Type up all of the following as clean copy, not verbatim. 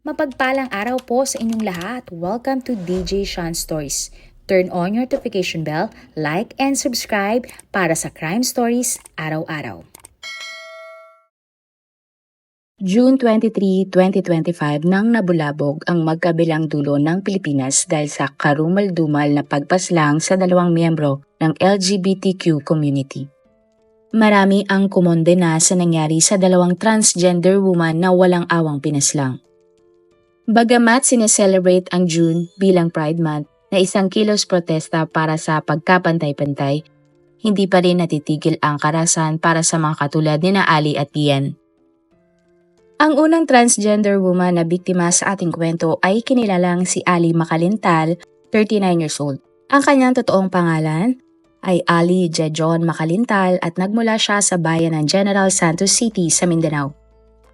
Mapagpalang araw po sa inyong lahat. Welcome to DJ Sean Stories. Turn on your notification bell, like and subscribe para sa crime stories araw-araw. June 23, 2025 nang nabulabog ang magkabilang dulo ng Pilipinas dahil sa karumal-dumal na pagpaslang sa dalawang miyembro ng LGBTQ community. Marami ang kumondena sa nangyari sa dalawang transgender woman na walang awang pinaslang. Bagamat sineselebrate ang June bilang Pride Month na isang kilos protesta para sa pagkapantay-pantay, hindi pa rin natitigil ang karahasan para sa mga katulad ni na Ali at Ian. Ang unang transgender woman na biktima sa ating kwento ay kinilalang si Ali Makalintal, 39 years old. Ang kanyang totoong pangalan ay Ali Jejon Makalintal at nagmula siya sa bayan ng General Santos City sa Mindanao.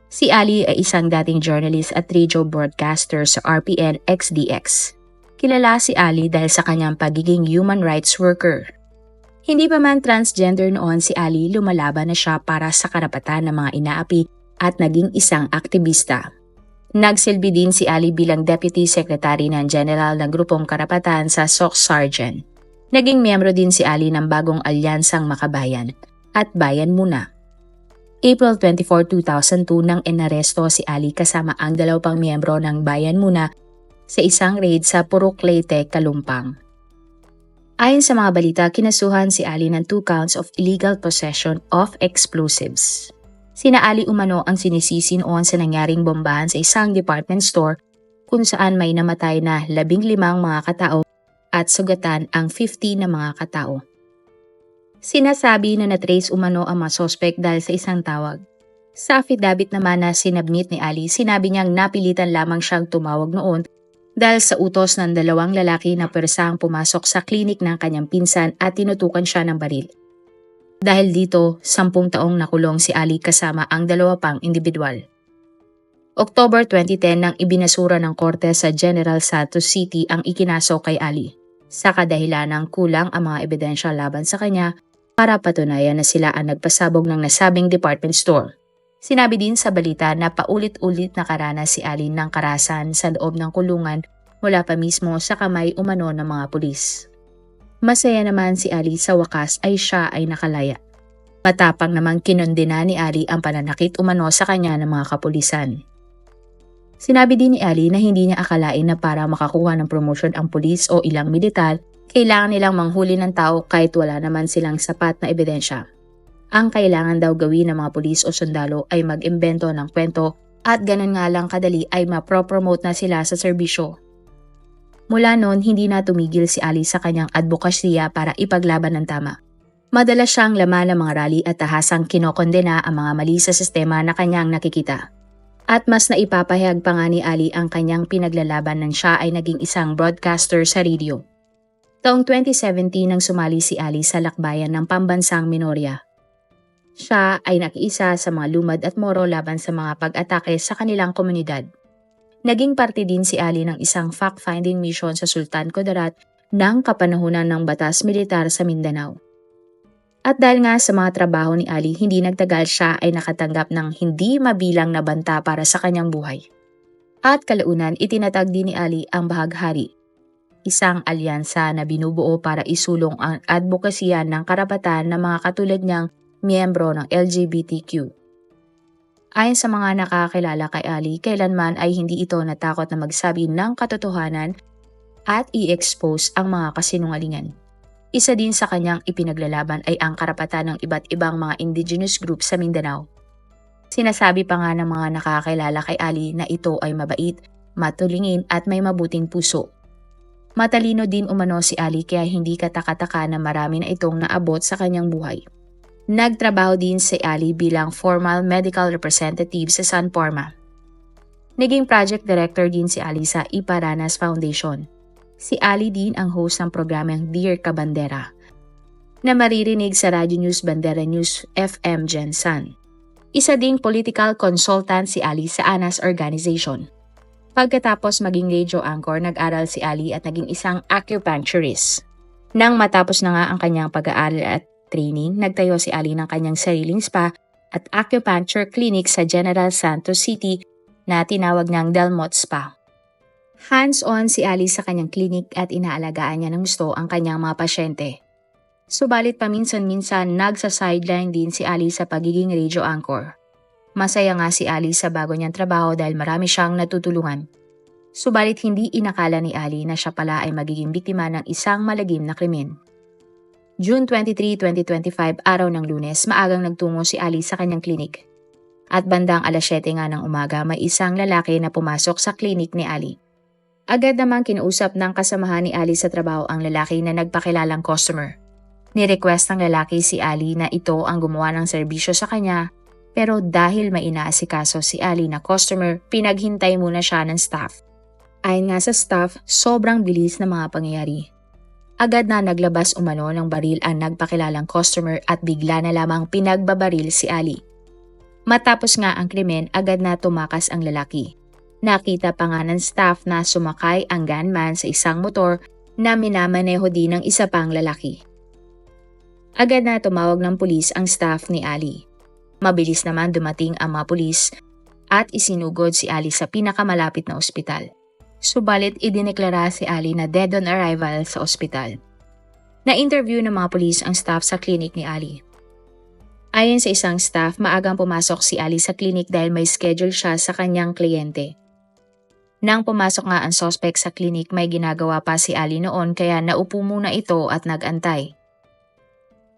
Si Ali ay isang dating journalist at radio broadcaster sa RPN XDX. Kilala si Ali dahil sa kanyang pagiging human rights worker. Hindi pa man transgender noon si Ali, lumalaban na siya para sa karapatan ng mga inaapi at naging isang aktivista. Nagsilbi din si Ali bilang Deputy Secretary ng General ng Grupong Karapatan sa SOC Sergeant. Naging miyembro din si Ali ng bagong alyansang Makabayan at Bayan Muna. April 24, 2002 nang inaresto si Ali kasama ang 2 pang miyembro ng Bayan Muna sa isang raid sa Purok Leyte, Kalumpang. Ayon sa mga balita, kinasuhan si Ali ng 2 counts of illegal possession of explosives. Sina Ali umano ang sinisisi noon sa nangyaring bombahan sa isang department store kung saan may namatay na 15 mga katao at sugatan ang 50 na mga katao. Sinasabi na na-trace umano ang mga suspect dahil sa isang tawag. Sa affidavit naman na sinabmit ni Ali, sinabi niyang napilitan lamang siyang tumawag noon dahil sa utos ng 2 lalaki na persahang pumasok sa klinik ng kanyang pinsan at tinutukan siya ng baril. Dahil dito, 10 taong nakulong si Ali kasama ang 2 pang individual. October 2010 nang ibinasura ng korte sa General Santos City ang ikinaso kay Ali sa kadahilan ng kulang ang mga ebidensya laban sa kanya para patunayan na sila ang nagpasabog ng nasabing department store. Sinabi din sa balita na paulit-ulit nakaranas si Ali ng karahasan sa loob ng kulungan mula pa mismo sa kamay umano ng mga pulis. Masaya naman si Ali sa wakas ay siya ay nakalaya. Matapang namang kinondena ni Ali ang pananakit umano sa kanya ng mga kapulisan. Sinabi din ni Ali na hindi niya akalain na para makakuha ng promotion ang pulis o ilang militar, kailangan nilang manghuli ng tao kahit wala naman silang sapat na ebidensya. Ang kailangan daw gawin ng mga pulis o sundalo ay mag-imbento ng kwento at ganun nga lang kadali ay mapropromote na sila sa serbisyo. Mula noon, hindi na tumigil si Ali sa kanyang advokasya para ipaglaban ng tama. Madalas siyang laman ng mga rally at tahasang kinokondena ang mga mali sa sistema na kanyang nakikita. At mas naipapahayag pa nga ni Ali ang kanyang pinaglalaban nang siya ay naging isang broadcaster sa radio. Taong 2017 nang sumali si Ali sa lakbayan ng pambansang Minoria. Siya ay nakiisa sa mga lumad at moro laban sa mga pag-atake sa kanilang komunidad. Naging parte din si Ali ng isang fact-finding mission sa Sultan Kudarat ng kapanahunan ng batas militar sa Mindanao. At dahil nga sa mga trabaho ni Ali, hindi nagtagal siya ay nakatanggap ng hindi mabilang na banta para sa kanyang buhay. At kalaunan, itinatag din ni Ali ang Bahaghari, isang alyansa na binubuo para isulong ang advokasya ng karapatan ng mga katulad niyang miyembro ng LGBTQ. Ayon sa mga nakakilala kay Ali, kailanman ay hindi ito natakot na magsabi ng katotohanan at i-expose ang mga kasinungalingan. Isa din sa kanyang ipinaglalaban ay ang karapatan ng iba't ibang mga indigenous group sa Mindanao. Sinasabi pa nga ng mga nakakilala kay Ali na ito ay mabait, matulingin at may mabuting puso. Matalino din umano si Ali kaya hindi kataka-taka na marami na itong naabot sa kanyang buhay. Nagtrabaho din si Ali bilang formal medical representative sa San Porma. Naging project director din si Ali sa Iparanas Foundation. Si Ali din ang host ng programang Dear Kabandera na maririnig sa Radio News Bandera News FM Gensan. Isa ding political consultant si Ali sa ANAS Organization. Pagkatapos maging radio anchor, nag-aral si Ali at naging isang acupuncturist. Nang matapos na nga ang kanyang pag-aaral at training, nagtayo si Ali ng kanyang sariling spa at acupuncture clinic sa General Santos City na tinawag niyang Delmont Spa. Hands-on si Ali sa kanyang klinik at inaalagaan niya ng gusto ang kanyang mga pasyente. Subalit paminsan-minsan nagsa-sideline din si Ali sa pagiging radio anchor. Masaya nga si Ali sa bago niyang trabaho dahil marami siyang natutulungan. Subalit hindi inakala ni Ali na siya pala ay magiging biktima ng isang malagim na krimen. June 23, 2025, araw ng Lunes, maagang nagtungo si Ali sa kanyang klinik. At bandang alas 7 nga ng umaga may isang lalaki na pumasok sa klinik ni Ali. Agad namang kinausap ng kasamahan ni Ali sa trabaho ang lalaki na nagpakilalang customer. Ni-request ng lalaki si Ali na ito ang gumawa ng serbisyo sa kanya, pero dahil may inaasikaso si Ali na customer, pinaghintay muna siya ng staff. Ayon nga sa staff, sobrang bilis na mga pangyayari. Agad na naglabas umano ng baril ang nagpakilalang customer at bigla na lamang pinagbabaril si Ali. Matapos nga ang krimen, agad na tumakas ang lalaki. Nakita pa nga ng staff na sumakay ang gunman sa isang motor na minamaneho din ng isa pang lalaki. Agad na tumawag ng pulis ang staff ni Ali. Mabilis naman dumating ang mga pulis at isinugod si Ali sa pinakamalapit na ospital. Subalit idineklara si Ali na dead on arrival sa ospital. Na-interview ng mga pulis ang staff sa klinik ni Ali. Ayon sa isang staff, maagang pumasok si Ali sa klinik dahil may schedule siya sa kanyang kliyente. Nang pumasok nga ang suspect sa klinik, may ginagawa pa si Ali noon kaya naupo muna ito at nag-antay.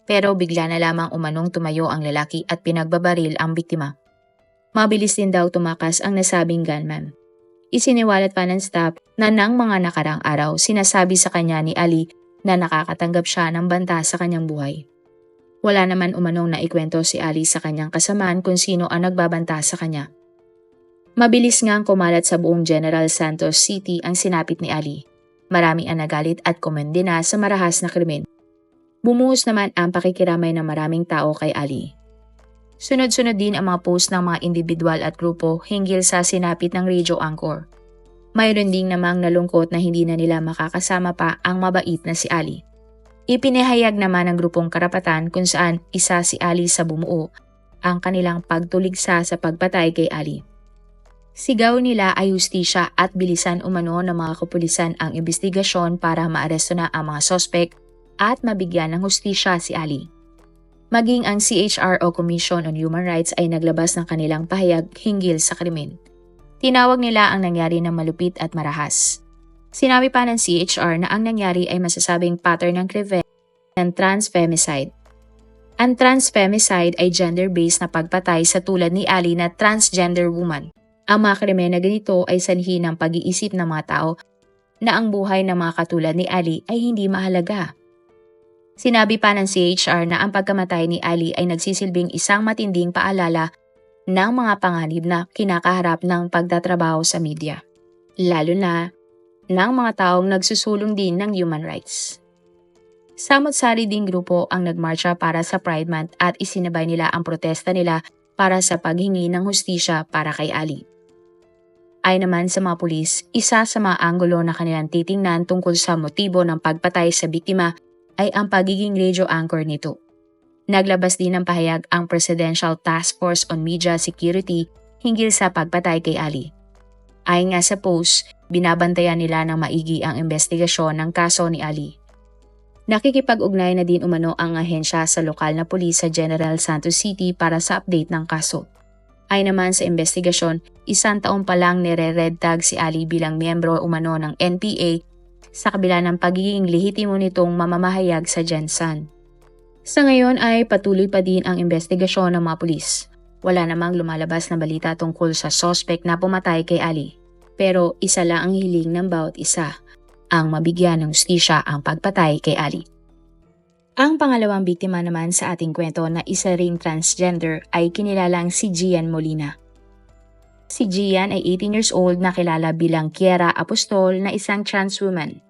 Pero bigla na lamang umanong tumayo ang lalaki at pinagbabaril ang biktima. Mabilis din daw tumakas ang nasabing gunman. Isiniwalat pa ng staff na nang mga nakarang araw sinasabi sa kanya ni Ali na nakakatanggap siya ng banta sa kanyang buhay. Wala naman umanong naikwento si Ali sa kanyang kasamaan kung sino ang nagbabanta sa kanya. Mabilis ngang kumalat sa buong General Santos City ang sinapit ni Ali. Marami ang nagalit at komendena sa marahas na krimen. Bumuhos naman ang pakikiramay ng maraming tao kay Ali. Sunod-sunod din ang mga post ng mga individual at grupo hinggil sa sinapit ng radio anchor. Mayroon ding namang nalungkot na hindi na nila makakasama pa ang mabait na si Ali. Ipinahayag naman ng grupong karapatan kung saan isa si Ali sa bumuo ang kanilang pagtuligsa sa pagpatay kay Ali. Sigaw nila ay hustisya at bilisan umano ng mga kapulisan ang investigasyon para maaresto na ang mga sospek at mabigyan ng hustisya si Ali. Maging ang CHRO Commission on Human Rights ay naglabas ng kanilang pahayag hinggil sa krimen. Tinawag nila ang nangyari na malupit at marahas. Sinabi pa ng CHR na ang nangyari ay masasabing pattern ng krimen ng transfemicide. Ang transfemicide ay gender-based na pagpatay sa tulad ni Ali na transgender woman. Ang mga krimen na ganito ay sanhi ng pag-iisip ng mga tao na ang buhay ng mga katulad ni Ali ay hindi mahalaga. Sinabi pa ng CHR na ang pagkamatay ni Ali ay nagsisilbing isang matinding paalala ng mga panganib na kinakaharap ng pagtatrabaho sa media, lalo na ng mga taong nagsusulong din ng human rights. Samot-sari ding grupo ang nagmarcha para sa Pride Month at isinabay nila ang protesta nila para sa paghingi ng hustisya para kay Ali. Ay naman sa mga pulis, isa sa mga anggulo na kanilang titingnan tungkol sa motibo ng pagpatay sa biktima ay ang pagiging radio anchor nito. Naglabas din ng pahayag ang Presidential Task Force on Media Security hinggil sa pagpatay kay Ali. Ayon nga sa post, binabantayan nila ng maigi ang investigasyon ng kaso ni Ali. Nakikipag-ugnay na din umano ang ahensya sa lokal na pulis sa General Santos City para sa update ng kaso. Ay naman sa investigasyon, 1 taon pa lang nire-red tag si Ali bilang miyembro umano ng NPA sa kabila ng pagiging lehitimo nitong mamamahayag sa Gensan. Sa ngayon ay patuloy pa din ang investigasyon ng mga pulis. Wala namang lumalabas na balita tungkol sa suspect na pumatay kay Ali. Pero isa lang ang hiling ng bawat isa, ang mabigyan ng hustisya ang pagpatay kay Ali. Ang pangalawang biktima naman sa ating kwento na isa ring transgender ay kinilalang si Gian Molina. Si Gian ay 18 years old na kilala bilang Kiera Apostol na isang trans woman.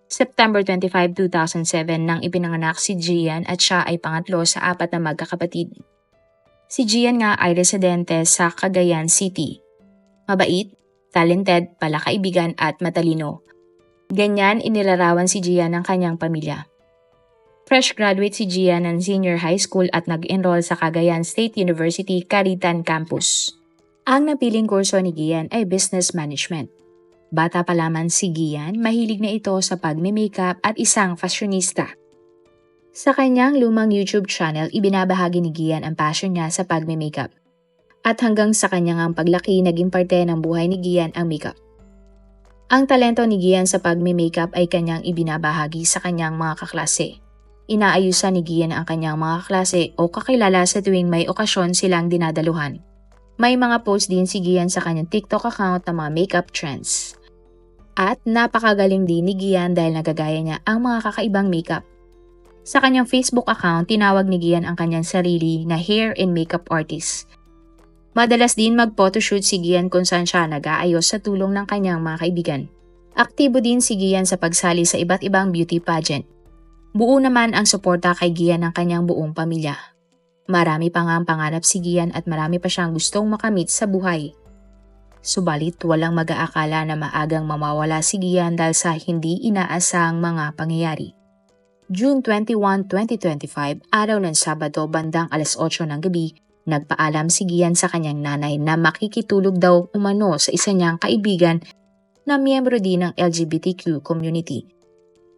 September 25, 2007 nang ipinanganak si Gian at siya ay pangatlo sa 4 na magkakapatid. Si Gian nga ay residente sa Cagayan City. Mabait, talented, palakaibigan at matalino. Ganyan inilarawan si Gian ng kanyang pamilya. Fresh graduate si Gian ng senior high school at nag-enroll sa Cagayan State University, Caritan Campus. Ang napiling kurso ni Gian ay Business Management. Bata pa lamang si Gian, mahilig na ito sa pagme-makeup at isang fashionista. Sa kanyang lumang YouTube channel, ibinabahagi ni Gian ang passion niya sa pagme-makeup. At hanggang sa kanyang paglaki, naging parte ng buhay ni Gian ang makeup. Ang talento ni Gian sa pagme-makeup ay kanyang ibinabahagi sa kanyang mga kaklase. Inaayusan ni Gian ang kanyang mga kaklase o kakilala sa tuwing may okasyon silang dinadaluhan. May mga post din si Gian sa kanyang TikTok account ng mga makeup trends. At napakagaling din ni Gian dahil nagagaya niya ang mga kakaibang makeup. Sa kanyang Facebook account, tinawag ni Gian ang kanyang sarili na hair and makeup artist. Madalas din mag-photoshoot si Gian kung saan siya nag-aayos sa tulong ng kanyang mga kaibigan. Aktibo din si Gian sa pagsali sa iba't ibang beauty pageant. Buo naman ang suporta kay Gian ng kanyang buong pamilya. Marami pa nga ang pangarap si Gian at marami pa siyang gustong makamit sa buhay. Subalit walang mag-aakala na maagang mawawala si Gian dahil sa hindi inaasahang mga pangyayari. June 21, 2025, araw ng Sabado bandang alas 8 ng gabi, nagpaalam si Gian sa kanyang nanay na makikitulog daw umano sa isa niyang kaibigan na miyembro din ng LGBTQ community.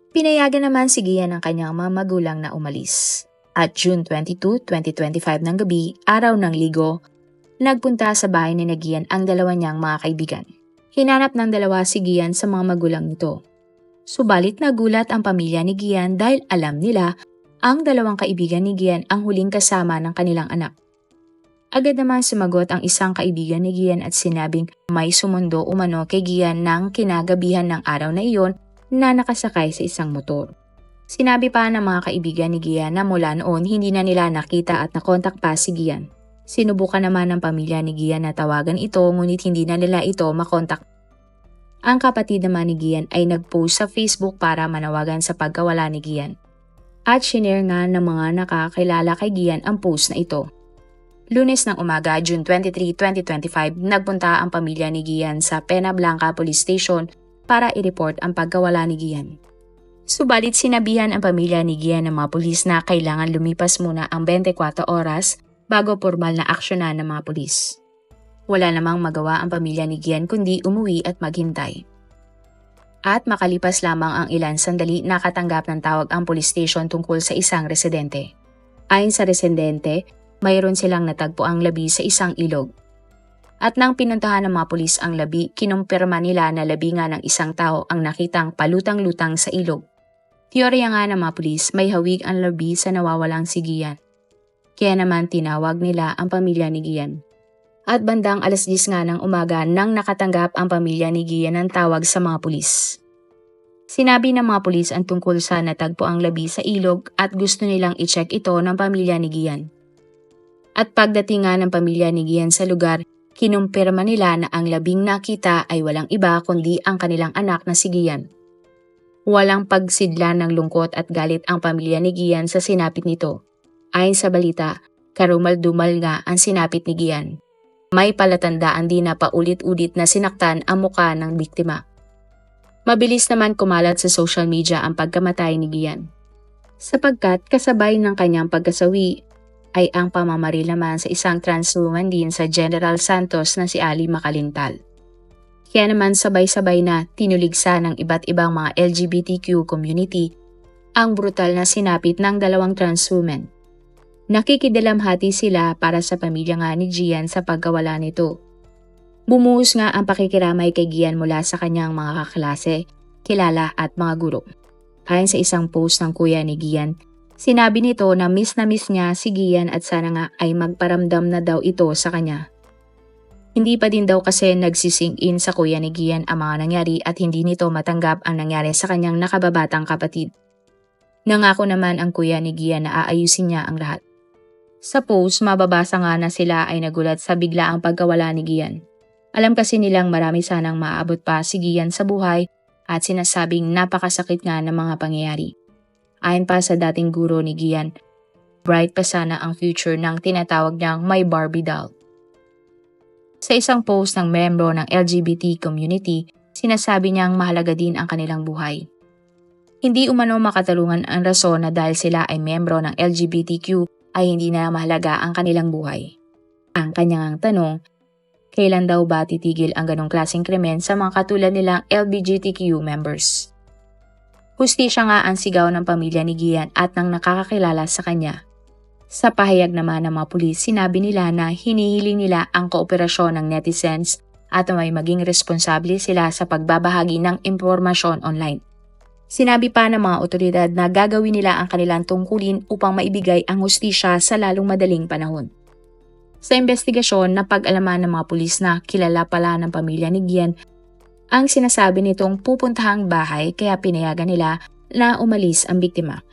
Pinayagan naman si Gian ng kanyang mga magulang na umalis. At June 22, 2025 ng gabi, araw ng Linggo, nagpunta sa bahay ni Gian ang dalawa niyang mga kaibigan. Hinanap ng dalawa si Gian sa mga magulang nito. Subalit nagulat ang pamilya ni Gian dahil alam nila ang dalawang kaibigan ni Gian ang huling kasama ng kanilang anak. Agad naman sumagot ang isang kaibigan ni Gian at sinabing may sumundo umano kay Gian ng kinagabihan ng araw na iyon na nakasakay sa isang motor. Sinabi pa ng mga kaibigan ni Gian na mula noon hindi na nila nakita at nakontak pa si Gian. Sinubukan naman ng pamilya ni Gian na tawagan ito ngunit hindi na nila ito makontak. Ang kapatid naman ni Gian ay nag-post sa Facebook para manawagan sa pagkawala ni Gian. At shinare nga ng mga nakakilala kay Gian ang post na ito. Lunes ng umaga, June 23, 2025, nagpunta ang pamilya ni Gian sa Pena Blanca Police Station para i-report ang pagkawala ni Gian. Subalit sinabihan ang pamilya ni Gian ng mga pulis na kailangan lumipas muna ang 24 oras bago formal na aksyonan ng mga pulis. Wala namang magawa ang pamilya ni Gian kundi umuwi at maghintay. At makalipas lamang ang ilan sandali nakatanggap ng tawag ang police station tungkol sa isang residente. Ayon sa residente, mayroon silang natagpuang labi sa isang ilog. At nang pinuntahan ng mga pulis ang labi, kinumpirma nila na labi nga ng isang tao ang nakitang palutang-lutang sa ilog. Teorya nga ng mga pulis, may hawig ang labi sa nawawalang si Gian. Kaya naman tinawag nila ang pamilya ni Gian. At bandang alas 10 nga ng umaga nang nakatanggap ang pamilya ni Gian ng tawag sa mga pulis. Sinabi ng mga pulis ang tungkol sa natagpo ang labi sa ilog at gusto nilang i-check ito ng pamilya ni Gian. At pagdating nga ng pamilya ni Gian sa lugar, kinumpirma nila na ang labing nakita ay walang iba kundi ang kanilang anak na si Gian. Walang pagsidla ng lungkot at galit ang pamilya ni Gian sa sinapit nito. Ayon sa balita, karumal-dumal nga ang sinapit ni Gian. May palatandaan din na paulit-ulit na sinaktan ang muka ng biktima. Mabilis naman kumalat sa social media ang pagkamatay ni Gian. Sapagkat kasabay ng kanyang pagkasawi ay ang pamamaril naman sa isang trans woman din sa General Santos na si Ali Macalintal. Kaya naman sabay-sabay na tinuligsa ng iba't ibang mga LGBTQ community ang brutal na sinapit ng dalawang trans women. Nakikidalamhati sila para sa pamilya nga ni Gian sa pagkawala nito. Bumuhos nga ang pakikiramay kay Gian mula sa kanyang mga kaklase, kilala at mga guro. Ayon sa isang post ng kuya ni Gian, sinabi nito na miss niya si Gian at sana nga ay magparamdam na daw ito sa kanya. Hindi pa din daw kasi nagsising in sa kuya ni Gian ang mga nangyari at hindi nito matanggap ang nangyari sa kanyang nakababatang kapatid. Nangako naman ang kuya ni Gian na aayusin niya ang lahat. Sa post, mababasa nga na sila ay nagulat sa biglaang pagkawala ni Gian. Alam kasi nilang marami sanang maaabot pa si Gian sa buhay at sinasabing napakasakit nga ng mga pangyayari. Ayon pa sa dating guro ni Gian, bright pa sana ang future ng tinatawag niyang may Barbie doll. Sa isang post ng membro ng LGBT community, sinasabi niyang mahalaga din ang kanilang buhay. Hindi umano makatalungan ang rason na dahil sila ay membro ng LGBTQ ay hindi na mahalaga ang kanilang buhay. Ang kanyang tanong, Kailan daw ba titigil ang ganong klaseng krimen sa mga katulad nilang LGBTQ members? Hustisya nga ang sigaw ng pamilya ni Gian at ng nakakakilala sa kanya. Sa pahayag naman ng mga pulis, sinabi nila na hinihiling nila ang kooperasyon ng netizens at may maging responsable sila sa pagbabahagi ng impormasyon online. Sinabi pa ng mga otoridad na gagawin nila ang kanilang tungkulin upang maibigay ang hustisya sa lalong madaling panahon. Sa investigasyon, napag-alaman ng mga pulis na kilala pala ng pamilya ni Gian ang sinasabi nitong pupuntahang bahay kaya pinayagan nila na umalis ang biktima.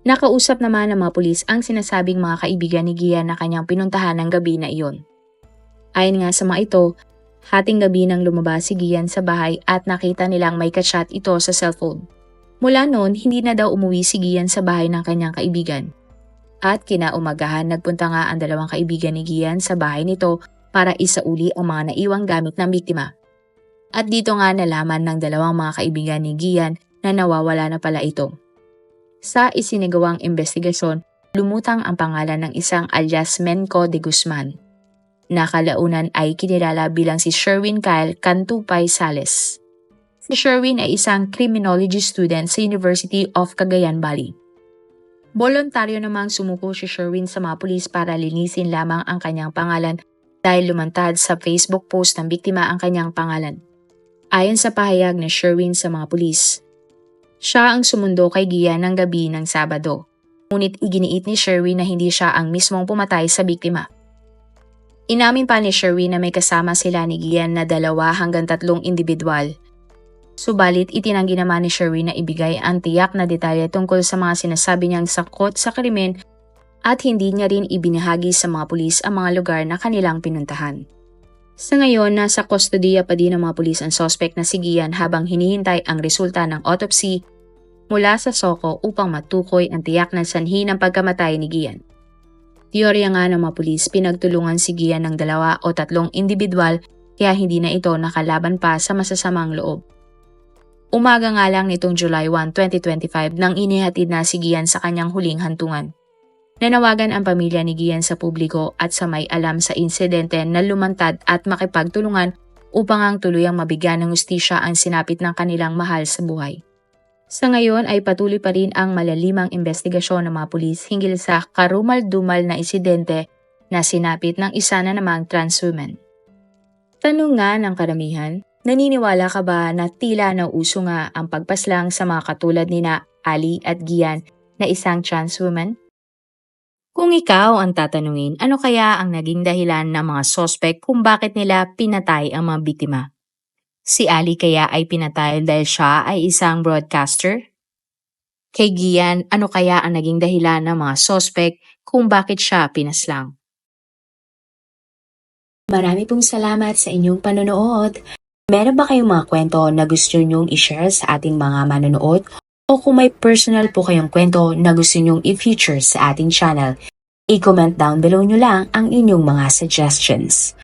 Nakausap naman ng mga pulis ang sinasabing mga kaibigan ni Gian na kanyang pinuntahan ng gabi na iyon. Ayon nga sa mga ito, hating gabi nang lumabas si Gian sa bahay at nakita nilang may kachat ito sa cellphone. Mula noon, hindi na daw umuwi si Gian sa bahay ng kanyang kaibigan. At kinaumagahan nagpunta nga ang dalawang kaibigan ni Gian sa bahay nito para isauli ang mga naiwang gamit ng biktima. At dito nga nalaman ng dalawang mga kaibigan ni Gian na nawawala na pala ito. Sa isinagawang investigasyon, lumutang ang pangalan ng isang alias Menco de Guzman. Nakalaunan ay kinilala bilang si Sherwin Kyle Cantupay Sales. Si Sherwin ay isang criminology student sa University of Cagayan Valley. Voluntaryo namang sumuko si Sherwin sa mga pulis para linisin lamang ang kanyang pangalan dahil lumantad sa Facebook post ng biktima ang kanyang pangalan. Ayon sa pahayag ni Sherwin sa mga pulis, siya ang sumundo kay Gian ng gabi ng Sabado. Ngunit iginiit ni Sherwin na hindi siya ang mismong pumatay sa biktima. Inamin pa ni Sherwin na may kasama sila ni Gian na 2 hanggang 3 individual. Subalit itinanggi naman ni Sherwin na ibigay ang tiyak na detalye tungkol sa mga sinasabi niyang sakot sa krimen at hindi niya rin ibinahagi sa mga pulis ang mga lugar na kanilang pinuntahan. Sa ngayon, nasa kustodiya pa din ng mga pulis ang suspect na si Gian habang hinihintay ang resulta ng autopsy mula sa SOCO upang matukoy ang tiyak na sanhi ng pagkamatay ni Gian. Teorya nga ng mga pulis, pinagtulungan si Gian ng 2 o 3 individual kaya hindi na ito nakalaban pa sa masasamang loob. Umaga nga lang nitong July 1, 2025 nang inihatid na si Gian sa kanyang huling hantungan. Nanawagan ang pamilya ni Gian sa publiko at sa may alam sa insidente na lumantad at makipagtulungan upang ang tuluyang mabigyan ng hustisya ang sinapit ng kanilang mahal sa buhay. Sa ngayon ay patuloy pa rin ang malalimang investigasyon ng mga pulis hinggil sa karumal-dumal na insidente na sinapit ng isa na namang trans woman. Tanong nga ng karamihan, naniniwala ka ba na tila nauuso nga ang pagpaslang sa mga katulad nina Ali at Gian na isang trans woman? Kung ikaw ang tatanungin, ano kaya ang naging dahilan ng mga sospek kung bakit nila pinatay ang mga biktima? Si Ali kaya ay pinatay dahil siya ay isang broadcaster? Kay Gian, ano kaya ang naging dahilan ng mga sospek kung bakit siya pinaslang? Marami pong salamat sa inyong panonood. Meron ba kayong mga kwento na gusto nyong i-share sa ating mga manonood? O kung may personal po kayong kwento na gusto nyong i-feature sa ating channel, i-comment down below nyo lang ang inyong mga suggestions.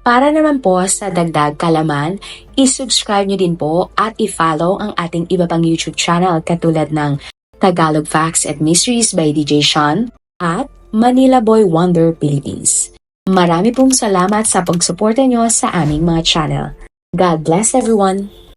Para naman po sa dagdag kalaman, i-subscribe nyo din po at i-follow ang ating iba pang YouTube channel katulad ng Tagalog Facts and Mysteries by DJ Sean at Manila Boy Wonder Philippines. Marami pong salamat sa pagsuporta nyo sa aming mga channel. God bless everyone!